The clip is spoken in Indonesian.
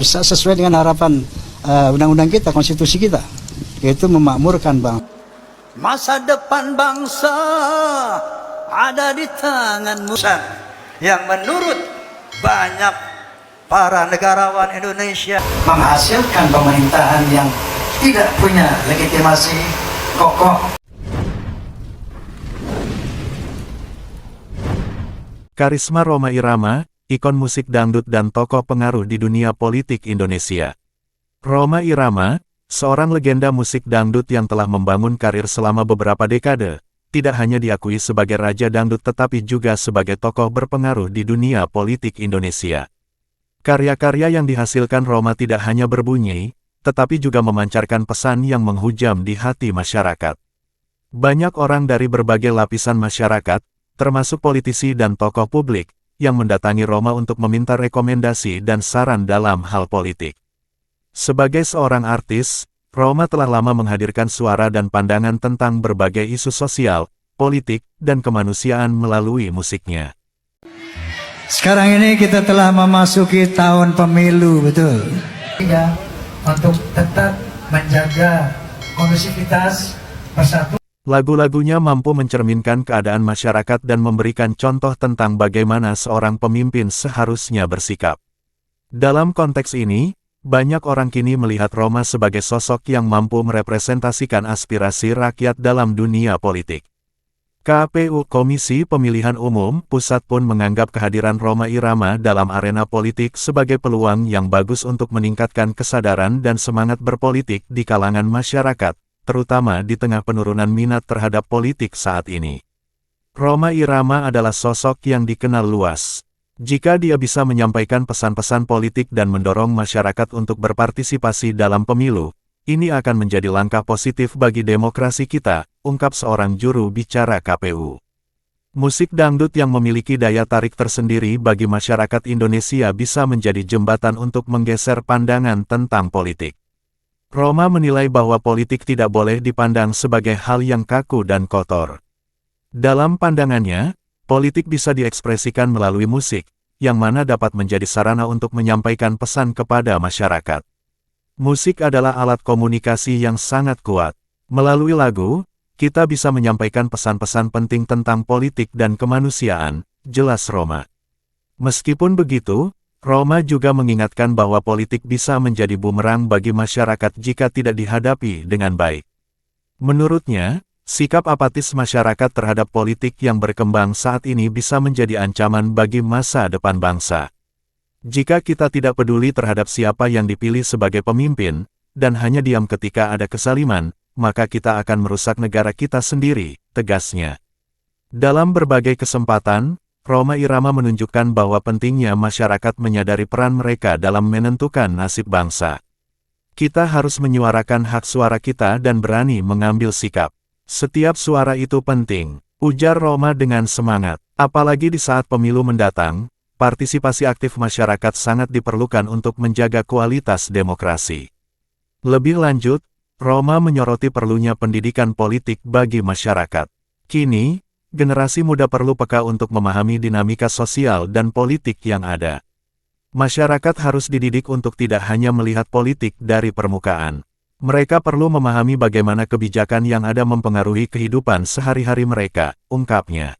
bisa sesuai dengan harapan undang-undang kita, konstitusi kita, yaitu memakmurkan bangsa. Masa depan bangsa ada di tanganmu, yang menurut banyak para negarawan Indonesia menghasilkan pemerintahan yang tidak punya legitimasi kokoh. Karisma Rhoma Irama, ikon musik dangdut dan tokoh pengaruh di dunia politik Indonesia. Rhoma Irama, seorang legenda musik dangdut yang telah membangun karir selama beberapa dekade, tidak hanya diakui sebagai raja dangdut tetapi juga sebagai tokoh berpengaruh di dunia politik Indonesia. Karya-karya yang dihasilkan Rhoma tidak hanya berbunyi, tetapi juga memancarkan pesan yang menghujam di hati masyarakat. Banyak orang dari berbagai lapisan masyarakat, termasuk politisi dan tokoh publik, yang mendatangi Rhoma untuk meminta rekomendasi dan saran dalam hal politik. Sebagai seorang artis, Rhoma telah lama menghadirkan suara dan pandangan tentang berbagai isu sosial, politik, dan kemanusiaan melalui musiknya. Sekarang ini kita telah memasuki tahun pemilu, betul? Ya, untuk tetap menjaga kondusivitas persatuan. Lagu-lagunya mampu mencerminkan keadaan masyarakat dan memberikan contoh tentang bagaimana seorang pemimpin seharusnya bersikap. Dalam konteks ini, banyak orang kini melihat Rhoma sebagai sosok yang mampu merepresentasikan aspirasi rakyat dalam dunia politik. KPU Komisi Pemilihan Umum Pusat pun menganggap kehadiran Rhoma Irama dalam arena politik sebagai peluang yang bagus untuk meningkatkan kesadaran dan semangat berpolitik di kalangan masyarakat, terutama di tengah penurunan minat terhadap politik saat ini. Rhoma Irama adalah sosok yang dikenal luas. Jika dia bisa menyampaikan pesan-pesan politik dan mendorong masyarakat untuk berpartisipasi dalam pemilu, ini akan menjadi langkah positif bagi demokrasi kita, ungkap seorang juru bicara KPU. Musik dangdut yang memiliki daya tarik tersendiri bagi masyarakat Indonesia bisa menjadi jembatan untuk menggeser pandangan tentang politik. Rhoma menilai bahwa politik tidak boleh dipandang sebagai hal yang kaku dan kotor. Dalam pandangannya, politik bisa diekspresikan melalui musik, yang mana dapat menjadi sarana untuk menyampaikan pesan kepada masyarakat. Musik adalah alat komunikasi yang sangat kuat. Melalui lagu, kita bisa menyampaikan pesan-pesan penting tentang politik dan kemanusiaan, jelas Rhoma. Meskipun begitu, Rhoma juga mengingatkan bahwa politik bisa menjadi bumerang bagi masyarakat jika tidak dihadapi dengan baik. Menurutnya, sikap apatis masyarakat terhadap politik yang berkembang saat ini bisa menjadi ancaman bagi masa depan bangsa. Jika kita tidak peduli terhadap siapa yang dipilih sebagai pemimpin, dan hanya diam ketika ada kesaliman, maka kita akan merusak negara kita sendiri, tegasnya. Dalam berbagai kesempatan, Rhoma Irama menunjukkan bahwa pentingnya masyarakat menyadari peran mereka dalam menentukan nasib bangsa. Kita harus menyuarakan hak suara kita dan berani mengambil sikap. Setiap suara itu penting, ujar Rhoma dengan semangat. Apalagi di saat pemilu mendatang, partisipasi aktif masyarakat sangat diperlukan untuk menjaga kualitas demokrasi. Lebih lanjut, Rhoma menyoroti perlunya pendidikan politik bagi masyarakat. Kini, generasi muda perlu peka untuk memahami dinamika sosial dan politik yang ada. Masyarakat harus dididik untuk tidak hanya melihat politik dari permukaan. Mereka perlu memahami bagaimana kebijakan yang ada mempengaruhi kehidupan sehari-hari mereka, ungkapnya.